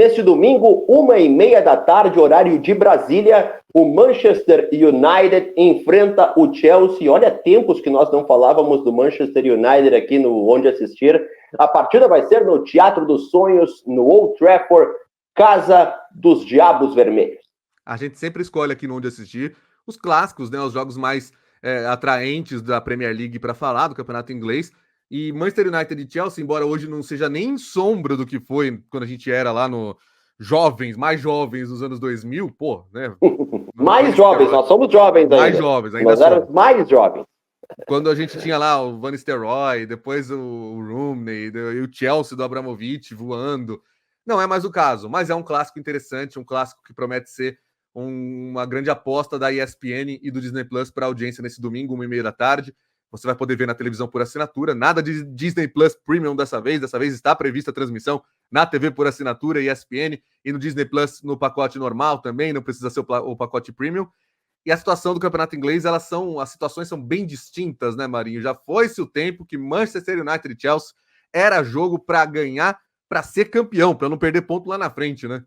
Nesse domingo, 1h30 da tarde, horário de Brasília, o Manchester United enfrenta o Chelsea. Olha, tempos que nós não falávamos do Manchester United aqui no Onde Assistir. A partida vai ser no Teatro dos Sonhos, no Old Trafford, Casa dos Diabos Vermelhos. A gente sempre escolhe aqui no Onde Assistir os clássicos, né, os jogos mais atraentes da Premier League para falar, do campeonato inglês. E Manchester United e Chelsea, embora hoje não seja nem sombra do que foi quando a gente era lá no mais jovens nos anos 2000, pô, né? Mais jovens, nós somos jovens ainda. Mais jovens, ainda nós éramos mais jovens. Quando a gente tinha lá o Van Nistelrooy, depois o Rooney e o Chelsea do Abramovich voando. Não é mais o caso, mas é um clássico interessante, um clássico que promete ser uma grande aposta da ESPN e do Disney Plus para audiência nesse domingo, 1h30 da tarde. Você vai poder ver na televisão por assinatura, nada de Disney Plus Premium dessa vez está prevista a transmissão na TV por assinatura, ESPN, e no Disney Plus no pacote normal também, não precisa ser o pacote Premium. E a situação do campeonato inglês, as situações são bem distintas, né, Marinho? Já foi-se o tempo que Manchester United e Chelsea era jogo para ganhar, para ser campeão, para não perder ponto lá na frente, né?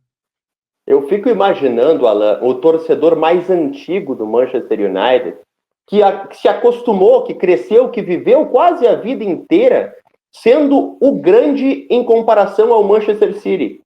Eu fico imaginando, Alan, o torcedor mais antigo do Manchester United, que se acostumou, que cresceu, que viveu quase a vida inteira sendo o grande em comparação ao Manchester City.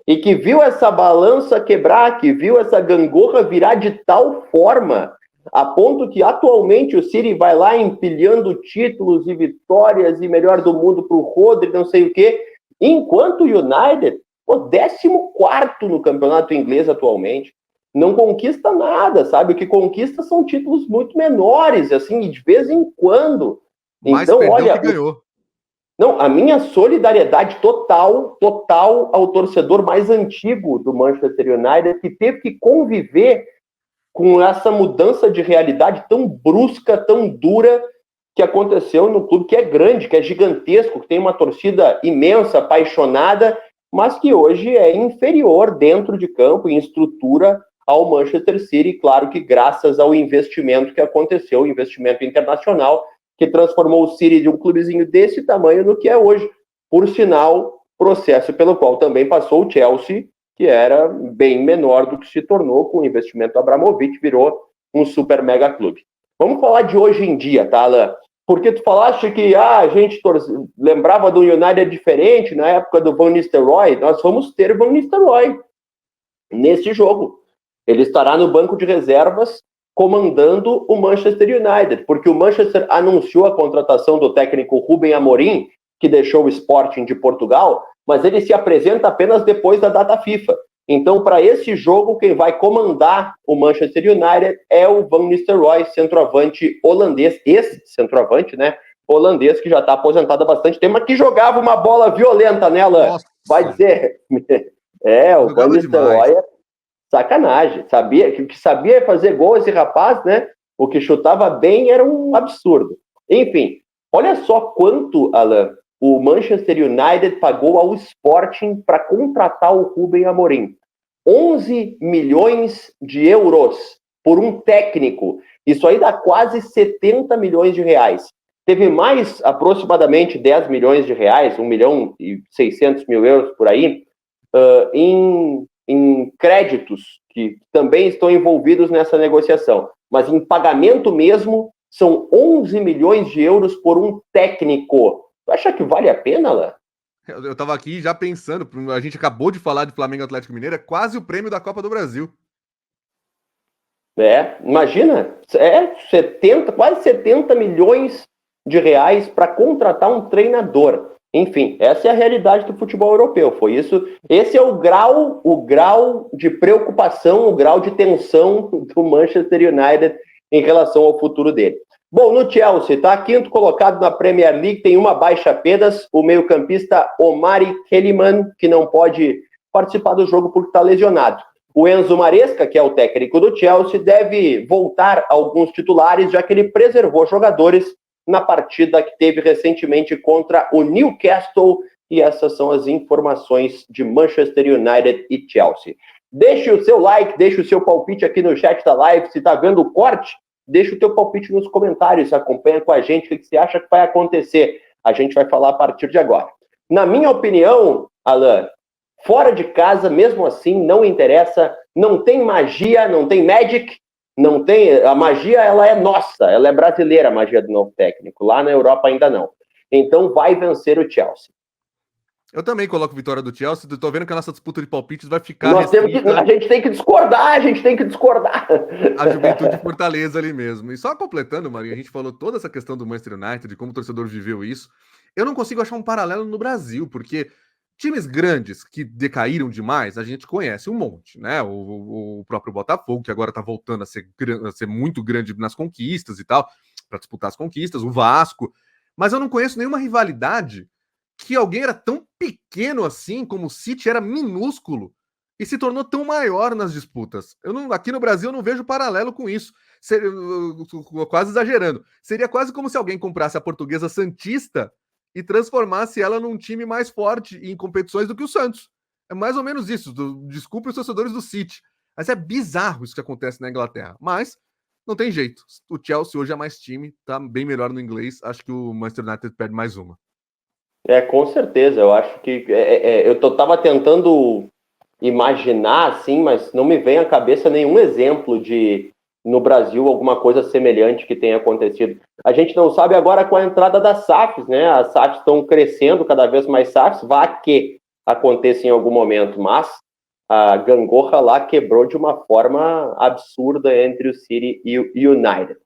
E que viu essa balança quebrar, que viu essa gangorra virar de tal forma, a ponto que atualmente o City vai lá empilhando títulos e vitórias e melhor do mundo para o Rodri, não sei o quê, enquanto o United, o 14º no campeonato inglês atualmente, não conquista nada, sabe? O que conquista são títulos muito menores, assim, de vez em quando. Mas então, olha, que ganhou. Não, a minha solidariedade total ao torcedor mais antigo do Manchester United, que teve que conviver com essa mudança de realidade tão brusca, tão dura, que aconteceu no clube que é grande, que é gigantesco, que tem uma torcida imensa, apaixonada, mas que hoje é inferior dentro de campo, em estrutura, ao Manchester City, claro que graças ao investimento que aconteceu, o investimento internacional, que transformou o City de um clubezinho desse tamanho no que é hoje. Por sinal, processo pelo qual também passou o Chelsea, que era bem menor do que se tornou com o investimento do Abramovich, virou um super mega clube. Vamos falar de hoje em dia, tá, Alan? Porque tu falaste que a gente lembrava do United diferente na época do Van Nistelrooy. Nós vamos ter Van Nistelrooy nesse jogo. Ele estará no banco de reservas comandando o Manchester United, porque o Manchester anunciou a contratação do técnico Rubem Amorim, que deixou o Sporting de Portugal, mas ele se apresenta apenas depois da data FIFA. Então, para esse jogo, quem vai comandar o Manchester United é o Van Nistelrooy, centroavante holandês, esse centroavante, né, holandês, que já está aposentado há bastante tempo, mas que jogava uma bola violenta nela. Nossa. Vai dizer... o Van Nistelrooy é sacanagem, sabia fazer gol esse rapaz, né? O que chutava bem era um absurdo. Enfim, olha só quanto, Alan, o Manchester United pagou ao Sporting para contratar o Rubem Amorim. 11 milhões de euros por um técnico. Isso aí dá quase 70 milhões de reais. Teve mais aproximadamente 10 milhões de reais, 1 milhão e 600 mil euros por aí, em créditos que também estão envolvidos nessa negociação. Mas em pagamento mesmo, são 11 milhões de euros por um técnico. Tu acha que vale a pena, Lá? Eu estava aqui já pensando, a gente acabou de falar de Flamengo e Atlético Mineiro, é quase o prêmio da Copa do Brasil. Imagina, quase 70 milhões de reais para contratar um treinador. Enfim, essa é a realidade do futebol europeu. Foi isso. Esse é o grau de preocupação, o grau de tensão do Manchester United em relação ao futuro dele. Bom, no Chelsea, está quinto colocado na Premier League, tem uma baixa apenas, o meio-campista Omari Kellyman, que não pode participar do jogo porque está lesionado. O Enzo Maresca, que é o técnico do Chelsea, deve voltar a alguns titulares, já que ele preservou jogadores na partida que teve recentemente contra o Newcastle, e essas são as informações de Manchester United e Chelsea. Deixe o seu like, deixe o seu palpite aqui no chat da live, se está vendo o corte, deixe o teu palpite nos comentários, acompanha com a gente o que você acha que vai acontecer. A gente vai falar a partir de agora. Na minha opinião, Alan, Fora de casa, mesmo assim, não interessa, não tem magia, não tem magic, não tem... A magia, ela é nossa, ela é brasileira, a magia do novo técnico. Lá na Europa ainda não. Então vai vencer o Chelsea. Eu também coloco vitória do Chelsea. Tô vendo que a nossa disputa de palpites vai ficar a gente tem que discordar, A Juventude de Fortaleza ali mesmo. E só completando, Marinho, a gente falou toda essa questão do Manchester United, de como o torcedor viveu isso. Eu não consigo achar um paralelo no Brasil, porque times grandes que decaíram demais, a gente conhece um monte, né? O próprio Botafogo, que agora tá voltando a ser muito grande nas conquistas e tal, para disputar as conquistas, o Vasco. Mas eu não conheço nenhuma rivalidade que alguém era tão pequeno assim, como o City era minúsculo, e se tornou tão maior nas disputas. Aqui no Brasil eu não vejo paralelo com isso. Quase exagerando. Seria quase como se alguém comprasse a Portuguesa Santista e transformasse ela num time mais forte em competições do que o Santos. É mais ou menos isso. Desculpe os torcedores do City. Mas é bizarro isso que acontece na Inglaterra. Mas não tem jeito. O Chelsea hoje é mais time, tá bem melhor no inglês. Acho que o Manchester United perde mais uma. Com certeza. Eu acho que eu tava tentando imaginar, assim, mas não me vem à cabeça nenhum exemplo de, no Brasil, alguma coisa semelhante que tenha acontecido. A gente não sabe agora com a entrada das SAFs, né? As SAFs estão crescendo, cada vez mais SAFs, vá que aconteça em algum momento, mas a gangorra lá quebrou de uma forma absurda entre o City e o United.